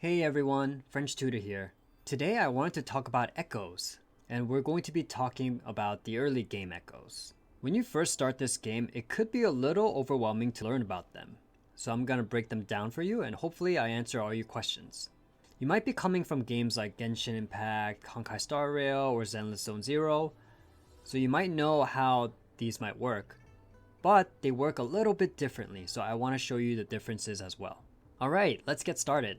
Hey everyone, French Tutor here. Today I wanted to talk about echoes, and we're going to be talking about the early game echoes. When you first start this game, it could be a little overwhelming to learn about them. So I'm going to break them down for you and hopefully I answer all your questions. You might be coming from games like Genshin Impact, Honkai Star Rail, or Zenless Zone Zero, so you might know how these might work, but they work a little bit differently, so I want to show you the differences as well. Alright, let's get started.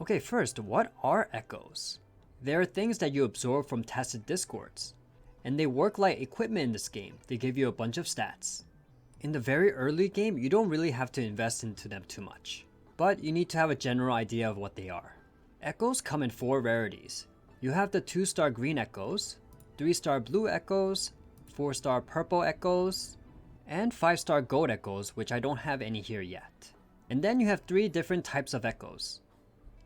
Okay, first, what are echoes? They are things that you absorb from tested discords, and they work like equipment in this game. They give you a bunch of stats. In the very early game, you don't really have to invest into them too much, but you need to have a general idea of what they are. Echoes come in 4 rarities. You have the 2-star green echoes, 3-star blue echoes, 4-star purple echoes, and 5-star gold echoes, which I don't have any here yet. And then you have 3 different types of echoes.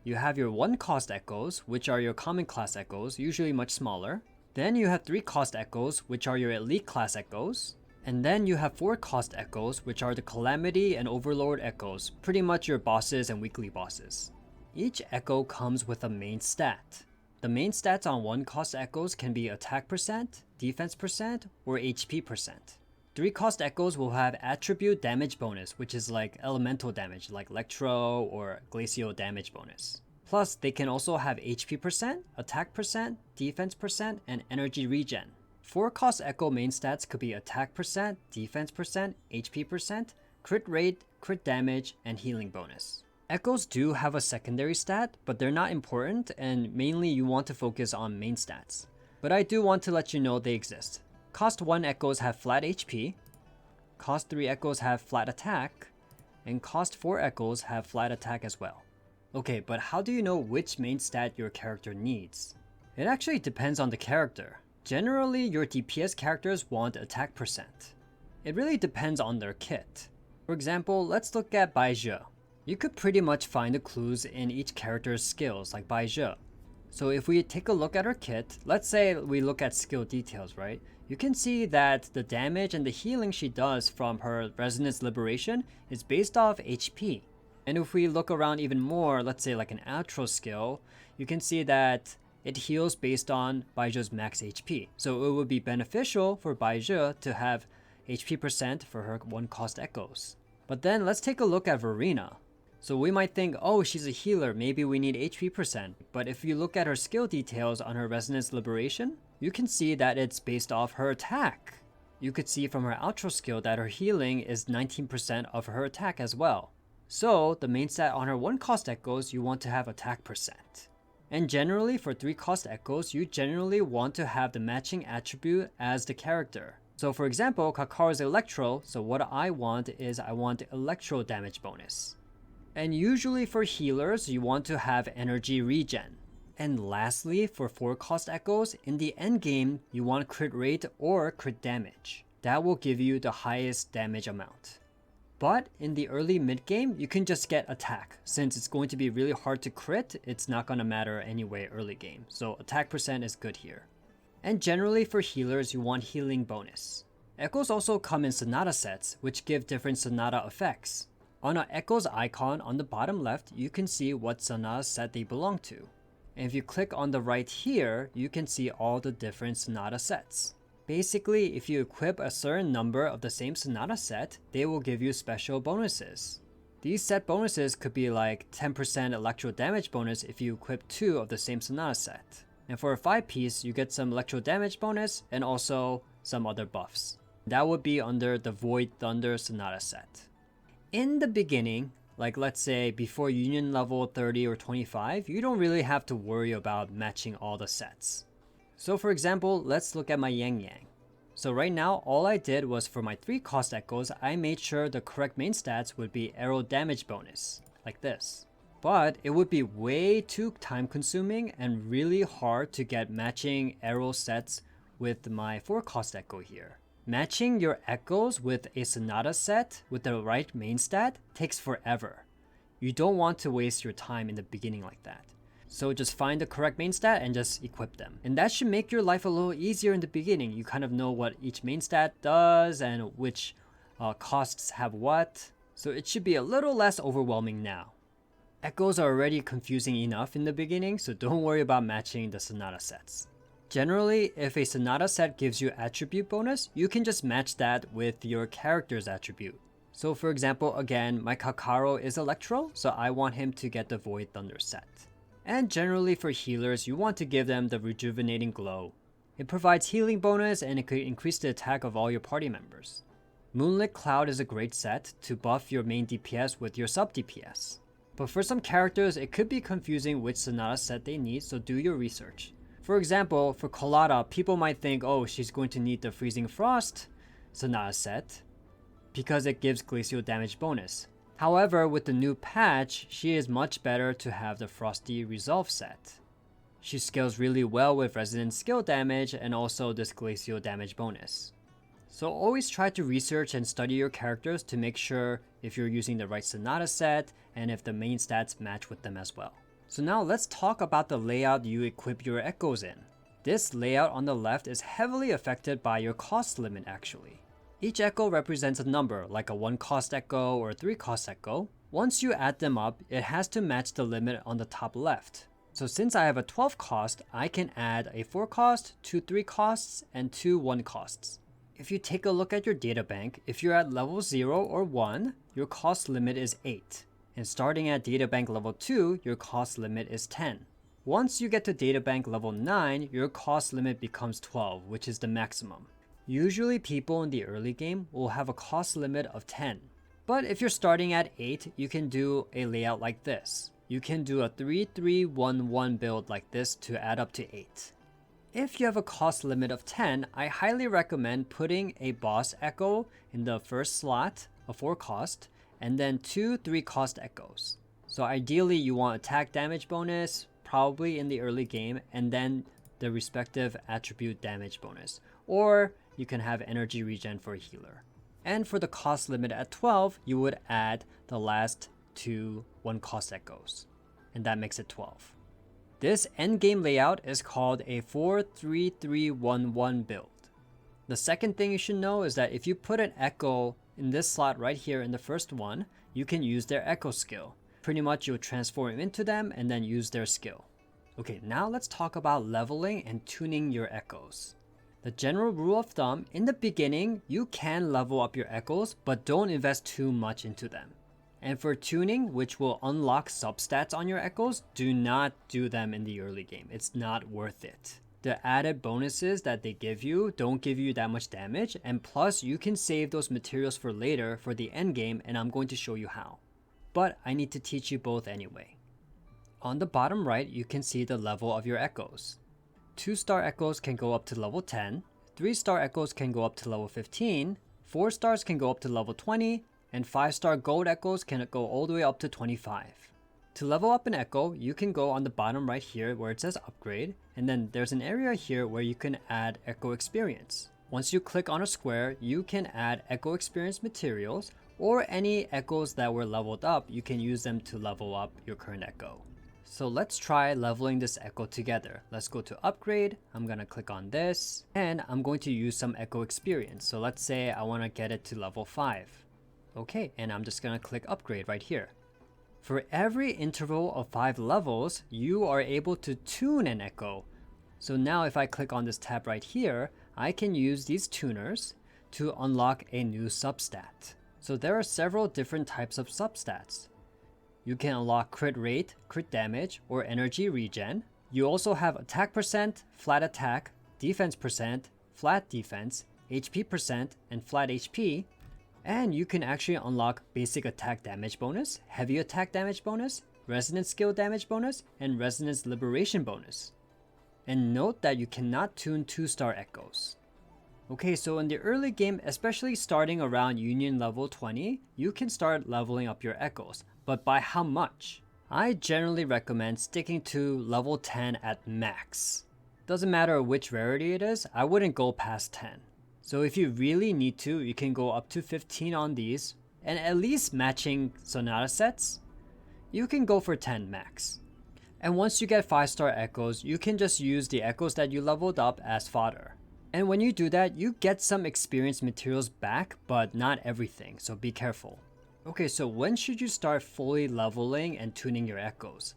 You have your 1-cost echoes, which are your common class echoes, usually much smaller. Then you have 3-cost echoes, which are your elite class echoes. And then you have 4-cost echoes, which are the calamity and overlord echoes, pretty much your bosses and weekly bosses. Each echo comes with a main stat. The main stats on 1-cost echoes can be attack percent, defense percent, or HP percent. 3-cost echoes will have attribute damage bonus, which is like elemental damage, like electro or glacial damage bonus. Plus, they can also have HP percent, attack percent, defense percent, and energy regen. 4-cost echo main stats could be attack percent, defense percent, HP percent, crit rate, crit damage, and healing bonus. Echoes do have a secondary stat, but they're not important, and mainly you want to focus on main stats. But I do want to let you know they exist. Cost 1 echoes have flat HP, Cost 3 echoes have flat attack, and Cost 4 echoes have flat attack as well. Okay, but how do you know which main stat your character needs? It actually depends on the character. Generally, your DPS characters want attack percent. It really depends on their kit. For example, let's look at Baizhe. You could pretty much find the clues in each character's skills, like Baizhe. So if we take a look at her kit, let's say we look at skill details, right? You can see that the damage and the healing she does from her Resonance Liberation is based off HP. And if we look around even more, let's say like an outro skill, you can see that it heals based on Baizhe's max HP. So it would be beneficial for Baizhe to have HP percent for her 1-cost echoes. But then let's take a look at Verena. So we might think, oh, she's a healer, maybe we need HP percent. But if you look at her skill details on her Resonance Liberation, you can see that it's based off her attack. You could see from her outro skill that her healing is 19% of her attack as well. So the main stat on her 1-cost echoes, you want to have attack percent. And generally for 3-cost echoes, you generally want to have the matching attribute as the character. So for example, Kakaro's Electro, so what I want is I want Electro damage bonus. And usually for healers, you want to have energy regen. And lastly, for 4-cost echoes, in the end game, you want crit rate or crit damage. That will give you the highest damage amount. But in the early mid game, you can just get attack. Since it's going to be really hard to crit, it's not going to matter anyway early game. So attack percent is good here. And generally for healers, you want healing bonus. Echoes also come in Sonata sets, which give different Sonata effects. On an Echoes icon on the bottom left, you can see what Sonata set they belong to. And if you click on the right here, you can see all the different Sonata sets. Basically, if you equip a certain number of the same Sonata set, they will give you special bonuses. These set bonuses could be like 10% electro damage bonus if you equip 2 of the same Sonata set. And for a 5-piece, you get some electro damage bonus and also some other buffs. That would be under the Void Thunder Sonata set. In the beginning, like let's say before Union level 30 or 25, you don't really have to worry about matching all the sets. So for example, let's look at my Yang Yang. So right now, all I did was for my 3-cost echoes, I made sure the correct main stats would be arrow damage bonus, like this. But it would be way too time consuming and really hard to get matching arrow sets with my 4-cost echo here. Matching your echoes with a Sonata set with the right main stat takes forever. You don't want to waste your time in the beginning like that. So just find the correct main stat and just equip them. And that should make your life a little easier in the beginning. You kind of know what each main stat does and which costs have what. So it should be a little less overwhelming now. Echoes are already confusing enough in the beginning, so don't worry about matching the Sonata sets. Generally, if a Sonata set gives you attribute bonus, you can just match that with your character's attribute. So for example, again, my Kakaro is Electro, so I want him to get the Void Thunder set. And generally for healers, you want to give them the Rejuvenating Glow. It provides healing bonus and it could increase the attack of all your party members. Moonlit Cloud is a great set to buff your main DPS with your sub DPS. But for some characters, it could be confusing which Sonata set they need, so do your research. For example, for Colada, people might think, oh, she's going to need the Freezing Frost Sonata set because it gives glacial damage bonus. However, with the new patch, she is much better to have the Frosty Resolve set. She scales really well with Resonant Skill damage and also this glacial damage bonus. So always try to research and study your characters to make sure if you're using the right Sonata set and if the main stats match with them as well. So now let's talk about the layout you equip your echoes in. This layout on the left is heavily affected by your cost limit actually. Each echo represents a number, like a 1 cost echo or a 3 cost echo. Once you add them up, it has to match the limit on the top left. So since I have a 12 cost, I can add a 4 cost, 2 3 costs, and 2 1 costs. If you take a look at your databank, if you're at level 0 or 1, your cost limit is 8. And starting at databank level 2, your cost limit is 10. Once you get to databank level 9, your cost limit becomes 12, which is the maximum. Usually people in the early game will have a cost limit of 10. But if you're starting at 8, you can do a layout like this. You can do a 3-3-1-1 build like this to add up to 8. If you have a cost limit of 10, I highly recommend putting a boss echo in the first slot, a 4 cost, and then 2 3 cost echoes. So ideally you want attack damage bonus, probably in the early game, and then the respective attribute damage bonus. Or you can have energy regen for a healer. And for the cost limit at 12, you would add the last 2 1 cost echoes. And that makes it 12. This endgame layout is called a 4-3-3-1-1 build. The second thing you should know is that if you put an echo in this slot right here in the first one, you can use their echo skill. Pretty much you'll transform into them and then use their skill. Okay, now let's talk about leveling and tuning your echoes. The general rule of thumb, in the beginning, you can level up your echoes, but don't invest too much into them. And for tuning, which will unlock substats on your echoes, do not do them in the early game. It's not worth it. The added bonuses that they give you don't give you that much damage, and plus you can save those materials for later for the end game, and I'm going to show you how. But I need to teach you both anyway. On the bottom right, you can see the level of your echoes. 2-star echoes can go up to level 10, 3-star echoes can go up to level 15, 4 stars can go up to level 20, and 5-star gold echoes can go all the way up to 25. To level up an echo, you can go on the bottom right here where it says upgrade, and then there's an area here where you can add echo experience. Once you click on a square, you can add echo experience materials, or any echoes that were leveled up, you can use them to level up your current echo. So let's try leveling this echo together. Let's go to upgrade. I'm gonna click on this and I'm going to use some echo experience. So let's say I wanna get it to level 5. Okay, and I'm just gonna click upgrade right here. For every interval of 5 levels, you are able to tune an echo. So now if I click on this tab right here, I can use these tuners to unlock a new substat. So there are several different types of substats. You can unlock crit rate, crit damage, or energy regen. You also have attack percent, flat attack, defense percent, flat defense, HP percent, and flat HP. And you can actually unlock basic attack damage bonus, heavy attack damage bonus, resonance skill damage bonus, and resonance liberation bonus. And note that you cannot tune 2-star echoes. Okay, so in the early game, especially starting around Union level 20, you can start leveling up your echoes. But by how much? I generally recommend sticking to level 10 at max. Doesn't matter which rarity it is, I wouldn't go past 10. So if you really need to, you can go up to 15 on these, and at least matching Sonata sets, you can go for 10 max. And once you get 5-star echoes, you can just use the echoes that you leveled up as fodder. And when you do that, you get some experience materials back, but not everything, so be careful. Okay, so when should you start fully leveling and tuning your echoes?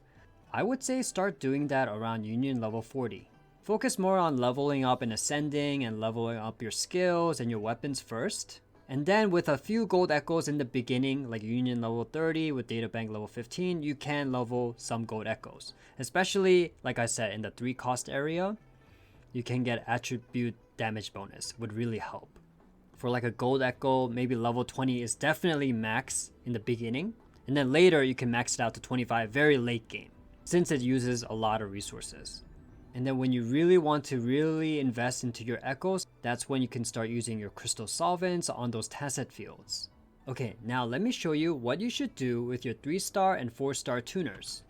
I would say start doing that around Union level 40. Focus more on leveling up and ascending and leveling up your skills and your weapons first. And then with a few gold echoes in the beginning, like Union level 30 with Databank level 15, you can level some gold echoes. Especially, like I said, in the 3 cost area, you can get attribute damage bonus, would really help. For like a gold echo, maybe level 20 is definitely max in the beginning. And then later you can max it out to 25 very late game, since it uses a lot of resources. And then when you really want to invest into your echoes, that's when you can start using your crystal solvents on those tacet fields. Okay, now let me show you what you should do with your 3-star and 4-star tuners.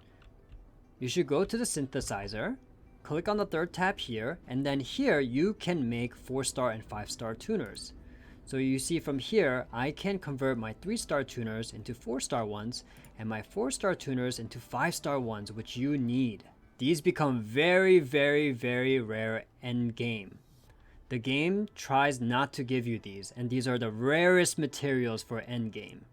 You should go to the synthesizer, click on the 3rd tab here, and then here you can make 4-star and 5-star tuners. So you see from here, I can convert my 3-star tuners into 4-star ones and my 4-star tuners into 5-star ones, which you need. These become very, very, very rare end game. The game tries not to give you these, and these are the rarest materials for end game.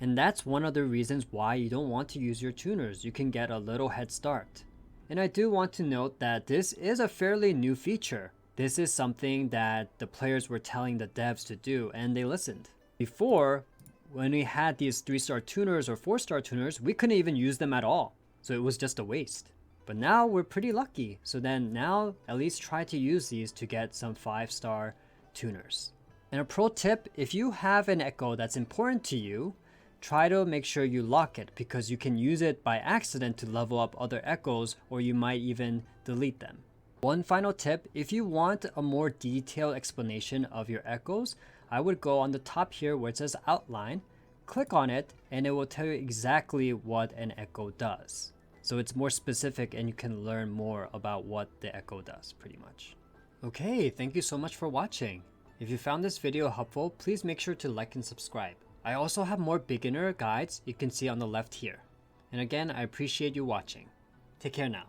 And that's one of the reasons why you don't want to use your tuners. You can get a little head start. And I do want to note that this is a fairly new feature. This is something that the players were telling the devs to do, and they listened. Before, when we had these 3-star tuners or 4-star tuners, we couldn't even use them at all. So it was just a waste. But now we're pretty lucky. So then now at least try to use these to get some 5-star tuners. And a pro tip, if you have an echo that's important to you, try to make sure you lock it, because you can use it by accident to level up other echoes, or you might even delete them. One final tip, if you want a more detailed explanation of your echoes, I would go on the top here where it says outline, click on it, and it will tell you exactly what an echo does. So it's more specific and you can learn more about what the echo does pretty much. Okay, thank you so much for watching. If you found this video helpful, please make sure to like and subscribe. I also have more beginner guides you can see on the left here. And again, I appreciate you watching. Take care now.